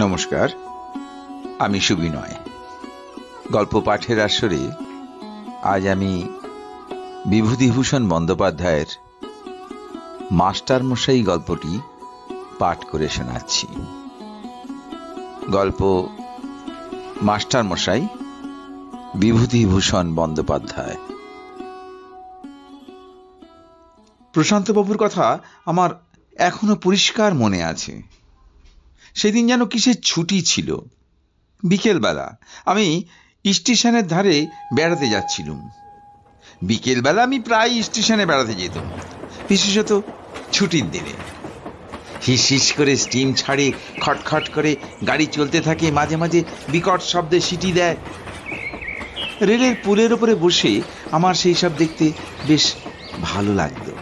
নমস্কার, আমি সুবিনয়। গল্প পাঠের আসরে আজ আমি বিভূতিভূষণ বন্দ্যোপাধ্যায়ের মাস্টারমশাই গল্পটি পাঠ করে শোনাচ্ছি। গল্প মাস্টারমশাই, বিভূতিভূষণ বন্দ্যোপাধ্যায়। প্রশান্তবাবুর কথা আমার এখনো পরিষ্কার মনে আছে। সেদিন যেন কিসের ছুটি ছিল। বিকেলবেলা আমি স্টেশনের ধারে বেড়াতে যাচ্ছিলুম। বিকেলবেলা আমি প্রায় স্টেশনে বেড়াতে যেতাম, বিশেষত ছুটির দিনে। হিস হিস করে স্টিম ছাড়ে, খটখট করে গাড়ি চলতে থাকে, মাঝে মাঝে বিকট শব্দে সিটি দেয়। রেলের পুলের ওপরে বসে আমার সেই সব দেখতে বেশ ভালো লাগতো।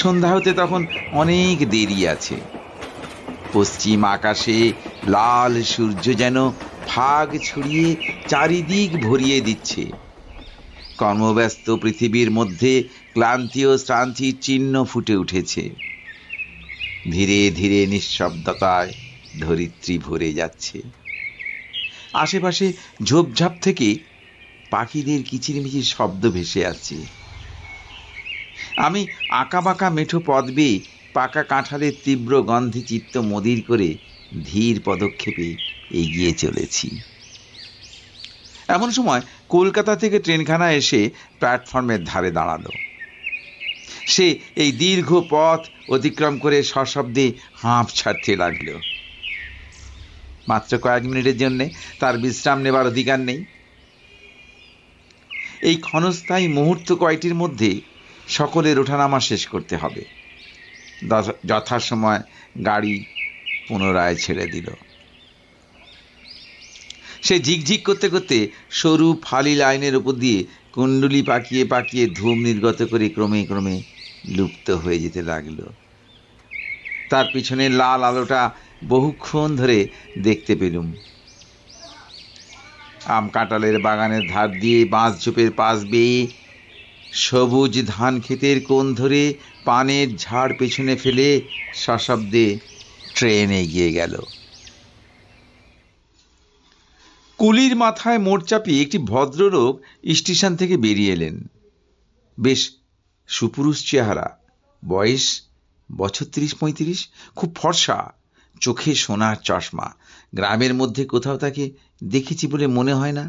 সন্ধ্যা হতে তখন অনেক দেরি আছে। পশ্চিম আকাশে লাল সূর্য যেন ফাগ ছড়িয়ে চারিদিক ভরিয়ে দিচ্ছে। কর্মব্যস্ত পৃথিবীর মধ্যে ক্লান্তি ও শ্রান্তির চিহ্ন ফুটে উঠেছে। ধীরে ধীরে নিঃশব্দতায় ধরিত্রী ভরে যাচ্ছে। আশেপাশে ঝোপঝাপ থেকে পাখিদের কিচিরমিচির শব্দ ভেসে আসছে। আমি আঁকাবাঁকা মেঠো পথ বেয়ে পাকা কাঁঠালের তীব্র গন্ধে চিত্ত মদির করে ধীর পদক্ষেপে এগিয়ে চলেছি। এমন সময় কলকাতা থেকে ট্রেনখানা এসে প্ল্যাটফর্মের ধারে দাঁড়ালো। সে এই দীর্ঘ পথ অতিক্রম করে সশব্দে হাঁপ ছাড়তে লাগল। মাত্র কয়েক মিনিটের জন্য তার বিশ্রাম নেবার অধিকার নেই। এই ক্ষণস্থায়ী মুহূর্ত কয়টির মধ্যে সকলের ওঠানামা শেষ করতে হবে। যথাসময় গাড়ি পুনরায় ছেড়ে দিল। সে ঝিকঝিক করতে করতে সরু ফালি লাইনের উপর দিয়ে কুণ্ডুলি পাকিয়ে পাকিয়ে ধূম নির্গত করে ক্রমে ক্রমে লুপ্ত হয়ে যেতে লাগল। তার পিছনে লাল আলোটা বহুক্ষণ ধরে দেখতে পেলুম। আম কাঁঠালের বাগানের ধার দিয়ে বাঁশ ঝোপের পাশ বেয়ে সবুজ ধান ক্ষেতের কোণ ধরে পানের ঝাড় পেছনে ফেলে সশব্দে ট্রেন এগিয়ে গেল। কুলির মাথায় মোড় চাপিয়ে একটি ভদ্রলোক স্টেশন থেকে বেরিয়ে এলেন। বেশ সুপুরুষ চেহারা, বয়স বছর 30-35, খুব ফর্সা, চোখে সোনার চশমা। গ্রামের মধ্যে কোথাও তাকে দেখেছি বলে মনে হয় না।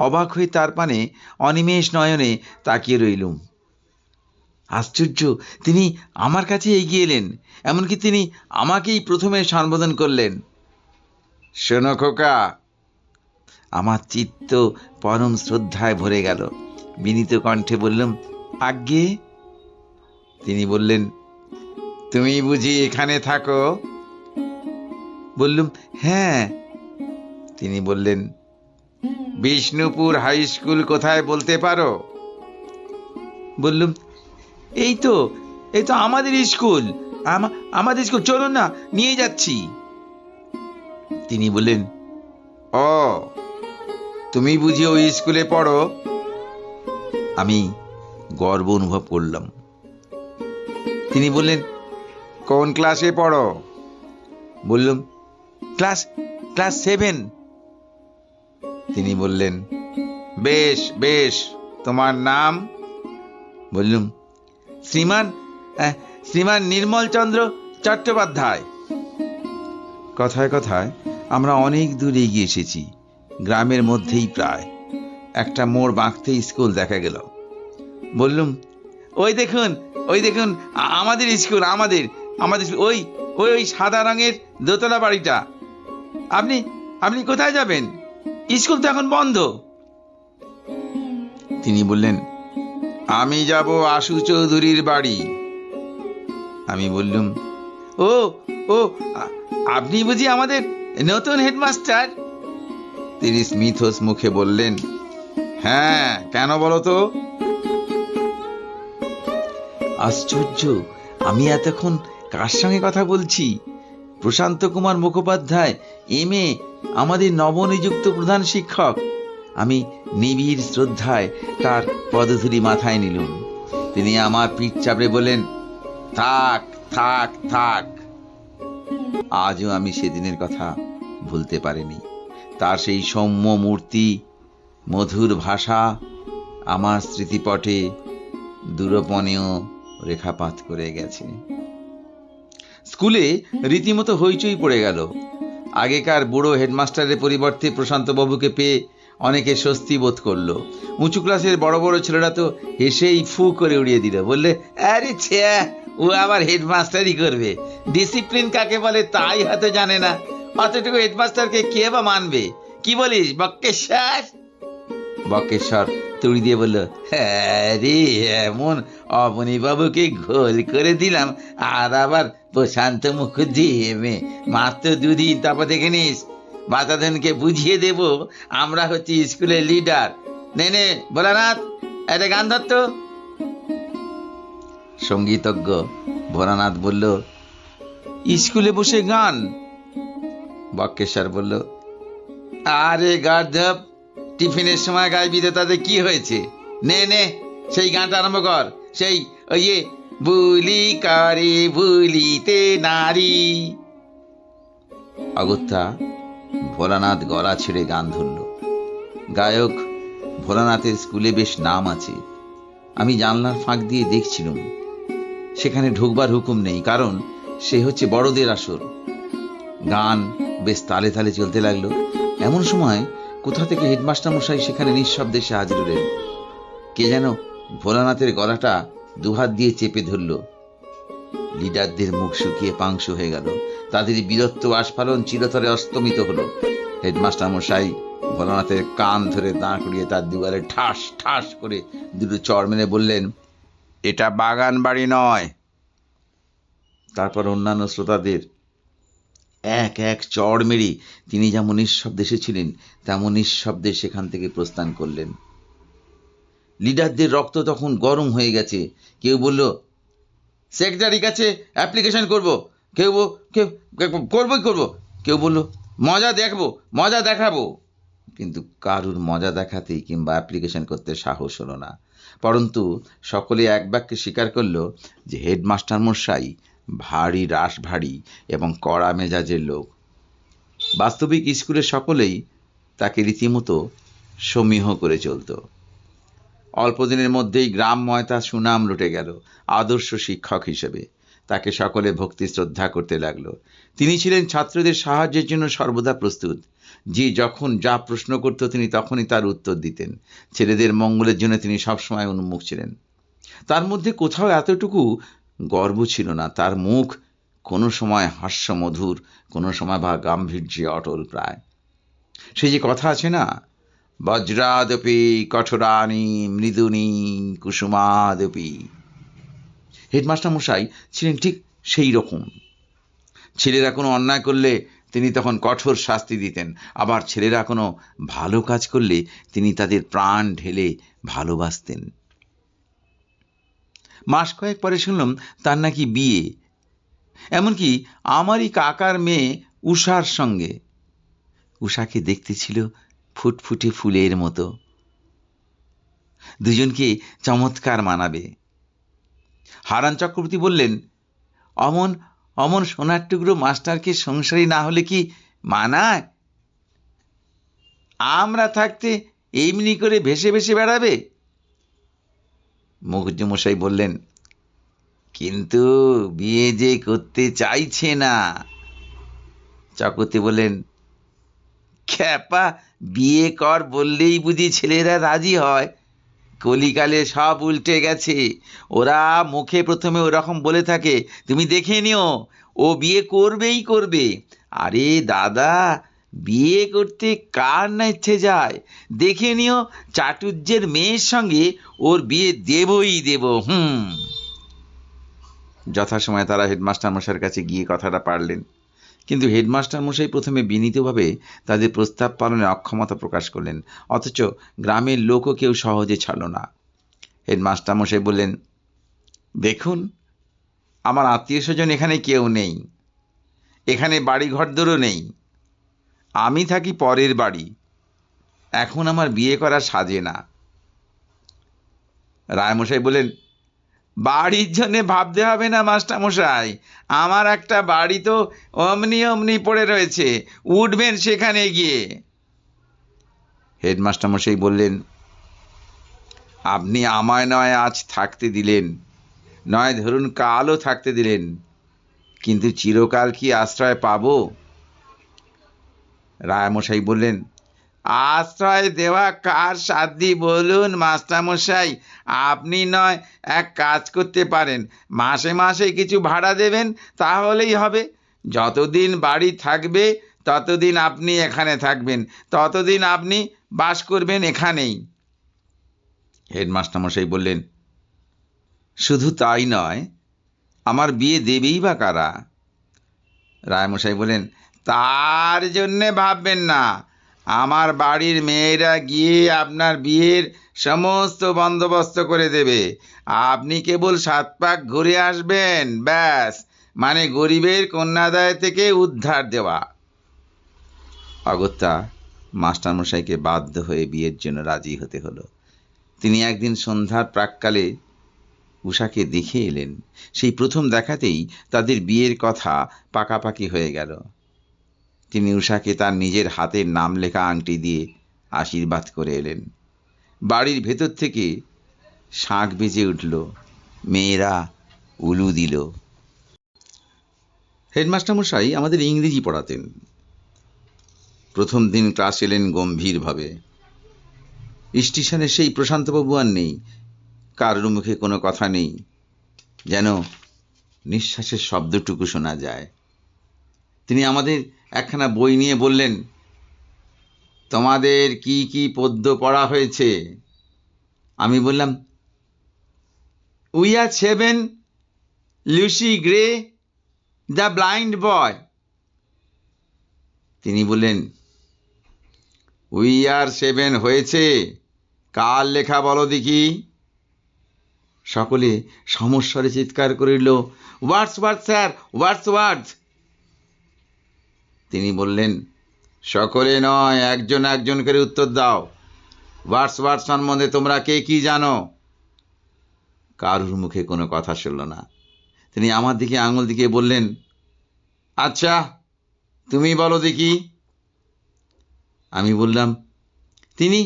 অবাক হয়ে তার পানে অনিমেষ নয়নে তাকিয়ে রইলুম। আশ্চর্য, তিনি আমার কাছে এগিয়ে এলেন। এমনকি তিনি আমাকেই প্রথমে সম্বোধন করলেন, শোনো খোকা। আমার চিত্ত পরম শ্রদ্ধায় ভরে গেল। বিনীত কণ্ঠে বললাম, আজ্ঞে। তিনি বললেন, তুমি বুঝি এখানে থাকো? বললুম, হ্যাঁ। তিনি বললেন, বিষ্ণুপুর হাই স্কুল কোথায় বলতে পারো? বললুম, এই তো আমাদের স্কুল, আমাদের স্কুল, চলুন না, নিয়ে যাচ্ছি। তিনি বললেন, ও, তুমি বুঝি ওই স্কুলে পড়ো? আমি গর্ব অনুভব করলাম। তিনি বললেন, কোন ক্লাসে পড়ো? বললাম, ক্লাস 7। তিনি বললেন, বেশ বেশ, তোমার নাম? বললুম, শ্রীমান নির্মলচন্দ্র চট্টোপাধ্যায়। কথায় কথায় আমরা অনেক দূর এগিয়ে এসেছি। গ্রামের মধ্যেই প্রায়। একটা মোড় বাঁকতেই স্কুল দেখা গেল। বললুম, ওই দেখুন আমাদের স্কুল, আমাদের ওই ওই সাদা রঙের দোতলা বাড়িটা। আপনি কোথায় যাবেন? স্কুল তো এখন বন্ধ। তিনি বললেন, আমি যাব আশু চৌধুরীর বাড়ি। আমি বললুম, ও আপনি বুঝি আমাদের নতুন হেডমাস্টার? তিনি স্মিথস মুখে বললেন, হ্যাঁ, কেন বলো তো? আশ্চর্য, আমি এতক্ষণ কার সঙ্গে কথা বলছি? প্রশান্ত কুমার মুখোপাধ্যায়, MA, আমাদের নবনিযুক্ত প্রধান শিক্ষক। আমি নিবিড় শ্রদ্ধায় তার পদধূলি মাথায় নিলুম। তিনি আমার পিঠ চাপড়ে বললেন, থাক থাক থাক। আজও আমি সেদিনের কথা ভুলতে পারিনি। তার সেই সৌম্য মূর্তি, মধুর ভাষা আমার স্মৃতিপটে দূরপনেও রেখাপাত করে গেছে। স্কুলে রীতিমতো হইচই পড়ে গেল। আগেকার বুড়ো হেডমাস্টারের পরিবর্তে প্রশান্তবাবুকে পেয়ে অনেকে স্বস্তি বোধ করলো। উঁচু ক্লাসের বড় বড় ছেলেরা তো হেসেই ফু করে উড়িয়ে দিল, বললে, আরে ছ্যা, ও আবার হেডমাস্টারই করবে, ডিসিপ্লিন কাকে বলে তাই হয়তো জানে না, অতটুকু হেডমাস্টারকে কে বা মানবে? কি বলিস বক্কেশ্বর? বক্কেশ্বর তুড়ি দিয়ে বলল, হ্যাঁ রে, এমন অবনীবাবুকে ঘোল করে দিলাম, আর আবার প্রশান্ত মুখুজ্জি মাত্র 2 দিন, তারপর দেখে নিস বাতাধনকে বুঝিয়ে দেব আমরা হচ্ছি স্কুলের লিডার। নে নে ভোলানাথ, একটা গান ধরত। সঙ্গীতজ্ঞ ভোলানাথ বলল, স্কুলে বসে গান? বক্কেশ্বর বলল, আরে গার্ধব, টিফিনের সময় গাইবি তো, তাতে কি হয়েছে? নে নে সেই গানটা আরম্ভ কর, সেই ওই বুলি কারে ভুলিতে নারী। অগত্যা ভোলানাথ গলা ছেড়ে গান ধরল। গায়ক ভোলানাথের স্কুলে বেশ নাম আছে। আমি জানলার ফাঁক দিয়ে দেখছিলাম। সেখানে ঢুকবার হুকুম নেই, কারণ সে হচ্ছে বড়দের আসর। গান বেশ তালে তালে চলতে লাগলো। এমন সময় কোথা থেকে হেডমাস্টার মশাই সেখানে নিঃশব্দে এসে হাজির হলেন। কে যেন ভোলানাথের গলাটা দুহাত দিয়ে চেপে ধরল। লিডারদের মুখ শুকিয়ে পাংশু হয়ে গেল। তাদের বীরত্ব আস্ফালন চিরতরে অস্তমিত হলো। হেডমাস্টার মশাই ভোলানাথের কান ধরে দাঁড় করিয়ে তার দুয়ারে ঠাস ঠাস করে 2 চড় মেরে বললেন, এটা বাগান বাড়ি নয়। তারপর অন্যান্য শ্রোতাদের এক এক চড় মেরে তিনি যেমন নিঃশব্দে এসেছিলেন তেমন নিঃশব্দে সেখান থেকে প্রস্থান করলেন। লিডারদের রক্ত তখন গরম হয়ে গেছে। কেউ বলল, সেক্রেটারির কাছে অ্যাপ্লিকেশন করব। কেউ করব। কেউ বলল, মজা দেখবো, মজা দেখাবো। কিন্তু কারুর মজা দেখাতেই কিংবা অ্যাপ্লিকেশন করতে সাহস হলো না। পরন্তু সকলে এক বাক্যে স্বীকার করল যে হেডমাস্টার মশাই ভারী রাশভারী এবং কড়া মেজাজের লোক। বাস্তবিক স্কুলের সকলেই তাকে রীতিমতো সমীহ করে চলত। অল্প দিনের মধ্যেই গ্রামময় তার সুনাম লুটে গেল আদর্শ শিক্ষক হিসেবে। তাকে সকলে ভক্তি শ্রদ্ধা করতে লাগলো। তিনি ছিলেন ছাত্রদের সাহায্যের জন্য সর্বদা প্রস্তুত। যে যখন যা প্রশ্ন করত তিনি তখনই তার উত্তর দিতেন। ছেলেদের মঙ্গলের জন্য তিনি সবসময় উন্মুখ ছিলেন। তার মধ্যে কোথাও এতটুকু গর্ব ছিল না। তার মুখ কোনো সময় হাস্যমধুর, কোনো সময় বা গাম্ভীর্যে অটল প্রায়। সে যে কথা আছে না, বজ্রাদপি কঠোরানি মৃদুনি কুসুমাদপি। হেডমাস্টার মশাই ছিলেন ঠিক সেই রকম। ছেলেরা কোনো অন্যায় করলে তিনি তখন কঠোর শাস্তি দিতেন, আবার ছেলেরা কোনো ভালো কাজ করলে তিনি তাদের প্রাণ ঢেলে ভালোবাসতেন। মাস কয়েক পরে শুনলাম তার নাকি বিয়ে, এমনকি আমারই কাকার মেয়ে উষার সঙ্গে। উষাকে দেখতে ছিল ফুটফুটে ফুলের মতো। দুজনকে চমৎকার মানাবে। হারান চক্রবর্তী বললেন, অমন অমন সোনার টুকরো মাস্টারকে সংসারী না হলে কি মানায়? আমরা থাকতে এমনি করে ভেসে ভেসে বেড়াবে। মুখুজ্জেমশাই বললেন, কিন্তু বিয়ে যে করতে চাইছে না। চক্রবর্তী বললেন, খ্যাপা, বিয়ে কর বললেই বুঝি ছেলেরা রাজি হয়? কলিকালে সব উল্টে গেছে। ওরা মুখে প্রথমে ওরকম বলে থাকে, তুমি দেখে নিও, ও বিয়ে করবেই করবে। আরে দাদা, বিয়ে করতে কার না ইচ্ছে যায়? দেখে নিও, চাটুর্যের মেয়ের সঙ্গে ওর বিয়ে দেবই দেব। যথাসময়ে তারা হেডমাস্টার মশাইয়ের কাছে গিয়ে কথাটা পারলেন। কিন্তু হেডমাস্টার মশাই প্রথমে বিনীতভাবে তাদের প্রস্তাব পালনে অক্ষমতা প্রকাশ করলেন, অথচ গ্রামের লোকও কেউ সহজে ছাড়ল না। হেডমাস্টার মশাই বললেন, দেখুন, আমার আত্মীয় স্বজন এখানে কেউ নেই, এখানে বাড়ি ঘরদোরও নেই। আমি থাকি পরের বাড়ি। এখন আমার বিয়ে করা সাজে না। রায়মশাই বললেন, বাড়ির জন্যে ভাবতে হবে না মাস্টারমশাই, আমার একটা বাড়ি তো অমনি অমনি পড়ে রয়েছে, উঠবেন সেখানে গিয়ে। হেডমাস্টারমশাই বললেন, আপনি আমায় নয় আজ থাকতে দিলেন, নয় ধরুন কালও থাকতে দিলেন, কিন্তু চিরকাল কি আশ্রয় পাবো? রায়মশাই বললেন, আশ্রয় দেওয়া কার সাধ্যি বলুন মাস্টারমশাই? আপনি নয় এক কাজ করতে পারেন, মাসে মাসে কিছু ভাড়া দেবেন, তাহলেই হবে। যতদিন বাড়ি থাকবে ততদিন আপনি এখানে থাকবেন, ততদিন আপনি বাস করবেন এখানেই। হেডমাস্টারমশাই বললেন, শুধু তাই নয়, আমার বিয়ে দেবেই বা কারা? রায়মশাই বললেন, তার জন্যে ভাববেন না, আমার বাড়ির মেয়েরা গিয়ে আপনার বিয়ের সমস্ত বন্দোবস্ত করে দেবে। আপনি কেবল 7 পাক ঘুরে আসবেন, ব্যাস, মানে গরিবের কন্যাদায় থেকে উদ্ধার দেওয়া। অগত্যা মাস্টারমশাইকে বাধ্য হয়ে বিয়ের জন্য রাজি হতে হলো। তিনি একদিন সন্ধ্যার প্রাক্কালে উষাকে দেখে এলেন। সেই প্রথম দেখাতেই তাদের বিয়ের কথা পাকাপাকি হয়ে গেল। তিনি উষাকে তার নিজের হাতের নাম লেখা আংটি দিয়ে আশীর্বাদ করে এলেন। বাড়ির ভেতর থেকে শাঁখ বেজে উঠল, মেয়েরা উলু দিল। হেডমাস্টারমশাই আমাদের ইংরেজি পড়াতেন। প্রথম দিন ক্লাস এলেন গম্ভীরভাবে। স্টেশনে সেই প্রশান্তবাবু আর নেই, কারোর মুখে কোনো কথা নেই, যেন নিঃশ্বাসের শব্দটুকু শোনা যায়। তিনি আমাদের একখানা বই নিয়ে বললেন, তোমাদের কি কি পদ্য পড়া হয়েছে? আমি বললাম, we are 7, Lucy grey, the blind বয়। তিনি বললেন, উই আর 7 হয়েছে, কার লেখা বলো দেখি? সকলে সমস্বরে চিৎকার করিল, ওয়ার্ডসওয়ার্থ স্যার, ওয়ার্ডসওয়ার্থ। তিনি বললেন, সকলে নয়, একজন একজন করে উত্তর দাও। ওয়ার্ডসওয়ার্থ সম্বন্ধে তোমরা কে কি জানো? কারুর মুখে কোনো কথা শুনল না। তিনি আমার দিকে আঙুল দিকে বললেন, আচ্ছা তুমি বলো দেখি। আমি বললাম, তিনি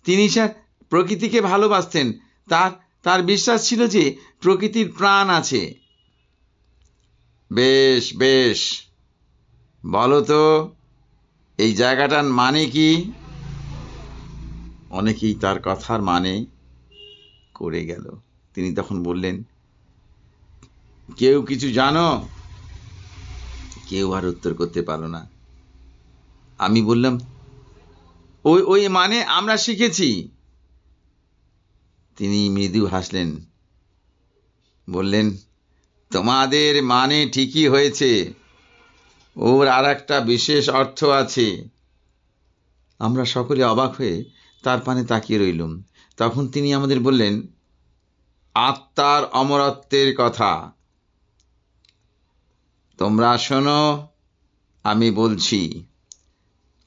তিনি স্যার প্রকৃতিকে ভালোবাসতেন, তার তার বিশ্বাস ছিল যে প্রকৃতির প্রাণ আছে। বেশ বেশ, বলো তো এই জায়গাটার মানে কি? অনেকেই তার কথার মানে করে গেল। তিনি তখন বললেন, কেউ কিছু জানো? কেউ আর উত্তর করতে পারল না। আমি বললাম, ওই ওই মানে আমরা শিখেছি। তিনি মৃদু হাসলেন, বললেন, তোমাদের মানে ঠিকই হয়েছে, ওর আর একটা বিশেষ অর্থ আছে। আমরা সকলে অবাক হয়ে তার পানে তাকিয়ে রইলুম। তখন তিনি আমাদের বললেন, আত্মার অমরত্বের কথা। তোমরা শোনো, আমি বলছি।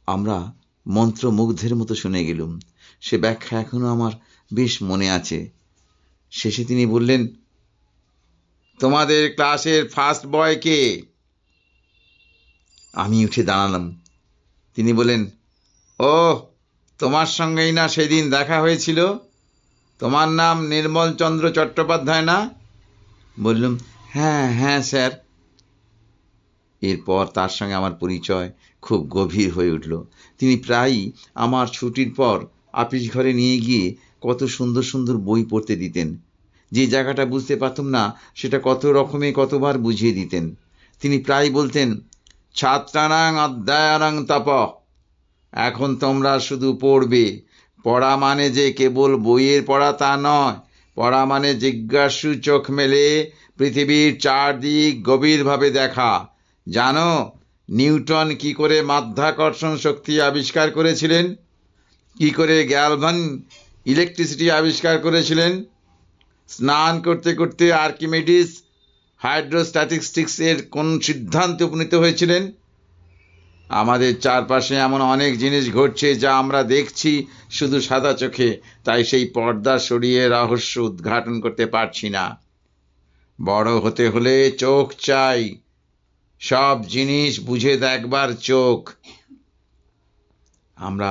আমরা মন্ত্রমুগ্ধের মতো শুনে গেলুম। সে ব্যাখ্যা এখনো আমার বেশ মনে আছে। শেষে তিনি বললেন, তোমাদের ক্লাসের ফার্স্ট বয় কে? আমি উঠে দাঁড়ালাম। তিনি বললেন, ও, তোমার সঙ্গেই না সেদিন দেখা হয়েছিল? তোমার নাম নির্মলচন্দ্র চট্টোপাধ্যায় না? বললাম, হ্যাঁ হ্যাঁ স্যার। এরপর তার সঙ্গে আমার পরিচয় খুব গভীর হয়ে উঠল। তিনি প্রায়ই আমার ছুটির পর আপিস ঘরে নিয়ে গিয়ে কত সুন্দর সুন্দর বই পড়তে দিতেন। যে জায়গাটা বুঝতে পারতাম না সেটা কত রকমে কতবার বুঝিয়ে দিতেন। তিনি প্রায় বলতেন, ছাত্রানাং অধ্যায়ানাং তপ। এখন তোমরা শুধু পড়বে। পড়া মানে যে কেবল বইয়ের পড়া তা নয়, পড়া মানে জিজ্ঞাসু চোখ মেলে পৃথিবীর চারদিক গভীরভাবে দেখা। জানো নিউটন কি করে মাধ্যাকর্ষণ শক্তি আবিষ্কার করেছিলেন? কি করে গ্যালভান ইলেকট্রিসিটি আবিষ্কার করেছিলেন? স্নান করতে করতে আর্কিমিডিস হাইড্রোস্ট্যাটিস্টিক্সের কোন সিদ্ধান্তে উপনীত হয়েছিলেন? আমাদের চারপাশে এমন অনেক জিনিস ঘটছে যা আমরা দেখছি শুধু সাদা চোখে, তাই সেই পর্দা সরিয়ে রহস্য উদ্ঘাটন করতে পারছি না। বড় হতে হলে চোখ চাই, সব জিনিস বুঝে দেখবার চোখ। আমরা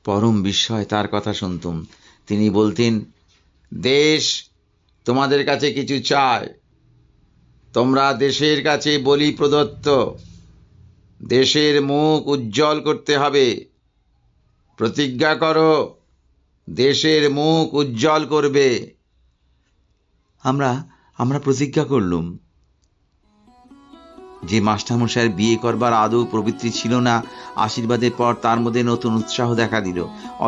পরম বিস্ময়ে তার কথা শুনতুম। তিনি বলতেন, দেশ তোমাদের কাছে কিছু চায়, তোমরা দেশের কাছে বলি প্রদত্ত। দেশের মুখ উজ্জ্বল করতে হবে। প্রতিজ্ঞা করো, দেশের মুখ উজ্জ্বল করবে। আমরা আমরা প্রতিজ্ঞা করলুম। যে মাস্টারমশাইয়ের বিয়ে করবার আদৌ প্রবৃত্তি ছিল না, আশীর্বাদের পর তার মধ্যে নতুন উৎসাহ দেখা দিল।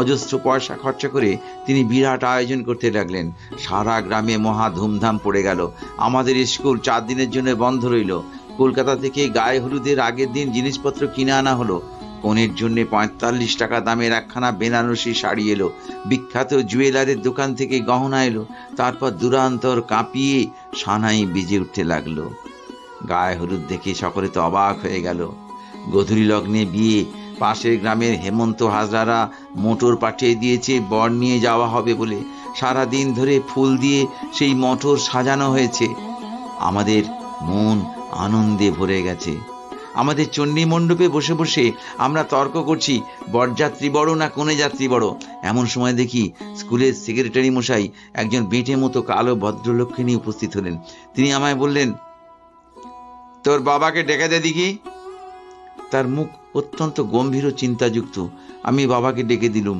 অজস্র পয়সা খরচা করে তিনি বিরাট আয়োজন করতে লাগলেন। সারা গ্রামে মহা ধুমধাম পড়ে গেল। আমাদের স্কুল 4 দিনের জন্য বন্ধ রইল। কলকাতা থেকে গায়ে হলুদের আগের দিন জিনিসপত্র কিনে আনা হলো। কনের জন্য 45 টাকা দামের একখানা বেনারসি শাড়ি এলো। বিখ্যাত জুয়েলারের দোকান থেকে গহনা এলো। তারপর দুরান্তর কাঁপিয়ে সানাই বেজে উঠতে লাগলো। গায়ে হলুদ দেখে সকলে তো অবাক হয়ে গেল। গোধূলি লগ্নে বিয়ে। পাশের গ্রামের হেমন্ত হাজরারা মোটর পাঠিয়ে দিয়েছে বর নিয়ে যাওয়া হবে বলে। সারা দিন ধরে ফুল দিয়ে সেই মোটর সাজানো হয়েছে। আমাদের মন আনন্দে ভরে গেছে। আমাদের চণ্ডী মণ্ডপে বসে বসে আমরা তর্ক করছি, বরযাত্রী বড় না কনে যাত্রী বড়। এমন সময় দেখি স্কুলের সেক্রেটারি মশাই একজন বেঁটে মতো কালো ভদ্রলোককে নিয়ে উপস্থিত হলেন। তিনি আমায় বললেন, তোর বাবাকে ডেকে দে দেখি। তার মুখ অত্যন্ত গম্ভীর ও চিন্তাযুক্ত। আমি বাবাকে ডেকে দিলুম।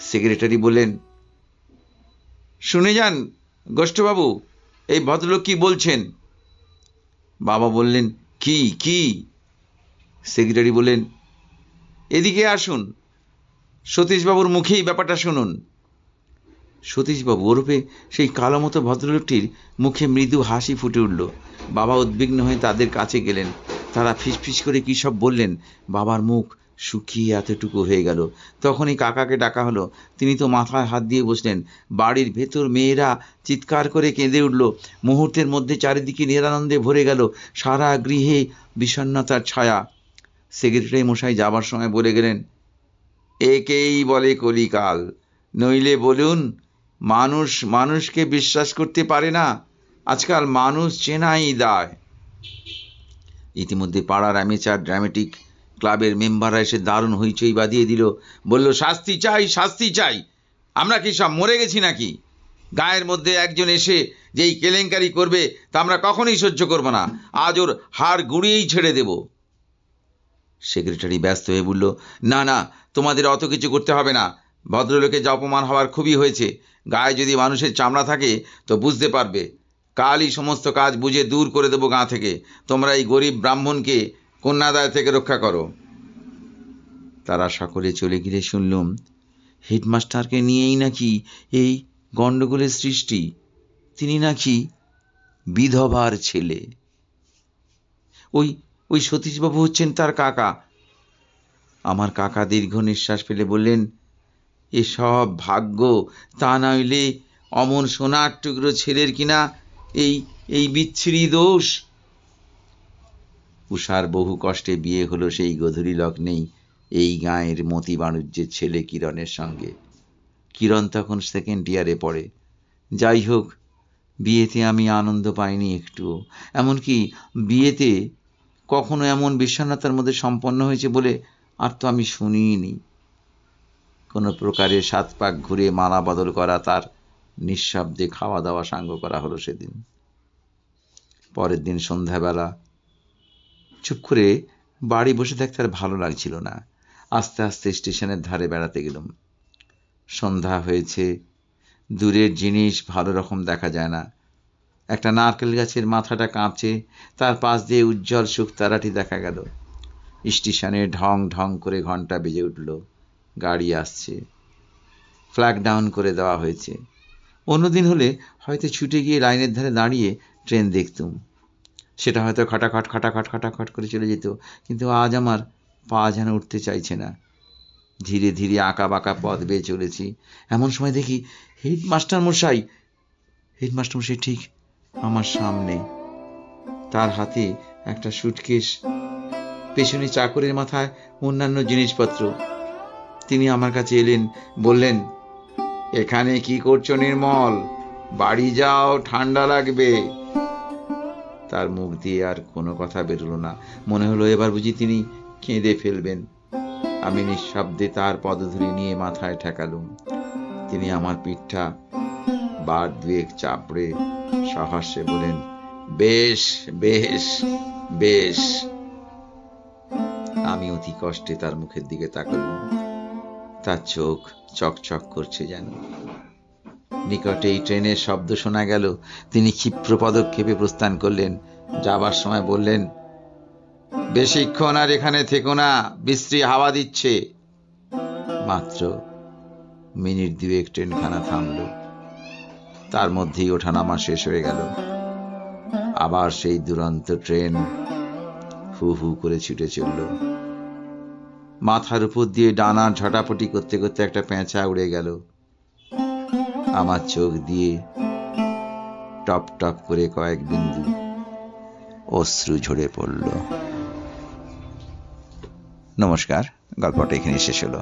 সেক্রেটারি বললেন, শুনে যান গোষ্ঠবাবু, এই ভদ্রলোক কি বলছেন। বাবা বললেন, কি কি? সেক্রেটারি বললেন, এদিকে আসুন, সতীশবাবুর মুখেই ব্যাপারটা শুনুন। সতীশবাবু ওরফে সেই কালো মতো ভদ্রলোকটির মুখে মৃদু হাসি ফুটে উঠল। বাবা উদ্বিগ্ন হয়ে তাদের কাছে গেলেন। তারা ফিসফিস করে কী সব বললেন। বাবার মুখ শুকিয়ে এতটুকু হয়ে গেল। তখনই কাকাকে ডাকা হলো। তিনি তো মাথায় হাত দিয়ে বসলেন। বাড়ির ভেতর মেয়েরা চিৎকার করে কেঁদে উঠল। মুহূর্তের মধ্যে চারিদিকে নিরানন্দে ভরে গেল। সারা গৃহে বিষণ্ণতার ছায়া। সেক্রেটারি মশাই যাবার সময় বলে গেলেন, একেই বলে কলিকাল। নইলে বলুন, মানুষ মানুষকে বিশ্বাস করতে পারে না। আজকাল মানুষ চেনাই দায়। ইতিমধ্যে পাড়ার অ্যামেচার ড্রামেটিক ক্লাবের মেম্বাররা এসে দারুণ হইচই বাঁধিয়ে দিল। বলল, শাস্তি চাই, শাস্তি চাই। আমরা কি সব মরে গেছি নাকি? গায়ের মধ্যে একজন এসে যেই কেলেঙ্কারি করবে তা আমরা কখনোই সহ্য করব না। আজ ওর হাড় গুঁড়িয়েই ছেড়ে দেব। সেক্রেটারি ব্যস্ত হয়ে বলল, না না, তোমাদের অত কিছু করতে হবে না। ভদ্রলোকে যা অপমান হওয়ার খুবই হয়েছে। গায়ে যদি মানুষের চামড়া থাকে তো বুঝতে পারবে। কালই সমস্ত কাজ বুঝে দূর করে দেবো গাঁ থেকে। তোমরা এই গরিব ব্রাহ্মণকে কন্যাদায় থেকে রক্ষা করো। তারা সকলে চলে গেলে শুনলুম, হেডমাস্টারকে নিয়েই নাকি এই গণ্ডগোলের সৃষ্টি। তিনি নাকি বিধবার ছেলে। ওই ওই সতীশবাবু হচ্ছেন তার কাকা। আমার কাকা দীর্ঘ নিঃশ্বাস ফেলে বললেন, এসব ভাগ্য, তা নইলে অমন সোনার টুকরো ছেলের কিনা এই এই বিচ্ছিরি দোষ। উষার বহু কষ্টে বিয়ে হলো সেই গোধূলি লগ্নেই এই গাঁয়ের মতি বাণুজ্যের ছেলে কিরণের সঙ্গে। কিরণ তখন 2nd ইয়ারে পড়ে। যাই হোক, বিয়েতে আমি আনন্দ পাইনি একটুও। এমনকি বিয়েতে কখনো এমন বিষণ্ণতার মধ্যে সম্পন্ন হয়েছে বলে আর তো আমি শুনিনি। কোনো প্রকারে 7 পাক ঘুরে মালা বদল করা, তার নিঃশব্দে খাওয়া দাওয়া সাঙ্গ করা হলো সেদিন। পরের দিন সন্ধ্যাবেলা চুপ করে বাড়ি বসে থাকতে আর ভালো লাগছিল না। আস্তে আস্তে স্টেশনের ধারে বেড়াতে গেলাম। সন্ধ্যা হয়েছে, দূরের জিনিস ভালো রকম দেখা যায় না। একটা নারকেল গাছের মাথাটা কাঁপছে, তার পাশ দিয়ে উজ্জ্বল শুকতারাটি দেখা গেল। স্টেশনে ঢং ঢং করে ঘন্টা বেজে উঠল। গাড়ি আসছে। ফ্ল্যাগ ডাউন করে দেওয়া হয়েছে। অন্যদিন হলে হয়তো ছুটে গিয়ে লাইনের ধারে দাঁড়িয়ে ট্রেন দেখতুম। সেটা হয়তো খটাখট খটাখট খটাখট করে চলে যেত। কিন্তু আজ আমার পা যেন উঠতে চাইছে না। ধীরে ধীরে আঁকা বাঁকা পথ বেয়ে চলেছি। এমন সময় দেখি হেডমাস্টার মশাই ঠিক আমার সামনে। তার হাতে একটা সুটকেস, পেছনে চাকরের মাথায় অন্যান্য জিনিসপত্র। তিনি আমার কাছে এলেন, বললেন, এখানে কি করছো নির্মল? বাড়ি যাও, ঠান্ডা লাগবে। তার মুখ দিয়ে আর কোনো কথা বেরোলো না। মনে হলো এবার বুঝি তিনি কেঁদে ফেলবেন। আমি নিঃশব্দে তার পদধূলি নিয়ে মাথায় ঠেকালুম। তিনি আমার পিঠটা বার দুয়েক চাপড়ে সহাস্যে বলেন, বেশ বেশ বেশ। আমি অতি কষ্টে তার মুখের দিকে তাকালুম। তার চোখ চকচক করছে যেন। নিকটেই ট্রেনের শব্দ শোনা গেল। তিনি ক্ষিপ্র পদক্ষেপে প্রস্থান করলেন। যাবার সময় বললেন, বেশিক্ষণ আর এখানে থেকো না, বিশ্রী হাওয়া দিচ্ছে। মাত্র মিনিট দুয়েক ট্রেনখানা থামল। তার মধ্যেই ওঠানামা শেষ হয়ে গেল। আবার সেই দুরন্ত ট্রেন হু হু করে ছুটে চলল। মাথার উপর দিয়ে ডানার ঝটাপটি করতে করতে একটা পেঁচা উড়ে গেল। আমার চোখ দিয়ে টপ টপ করে কয়েক বিন্দু অশ্রু ঝরে পড়ল। নমস্কার, গল্পটা এখানে শেষ হলো।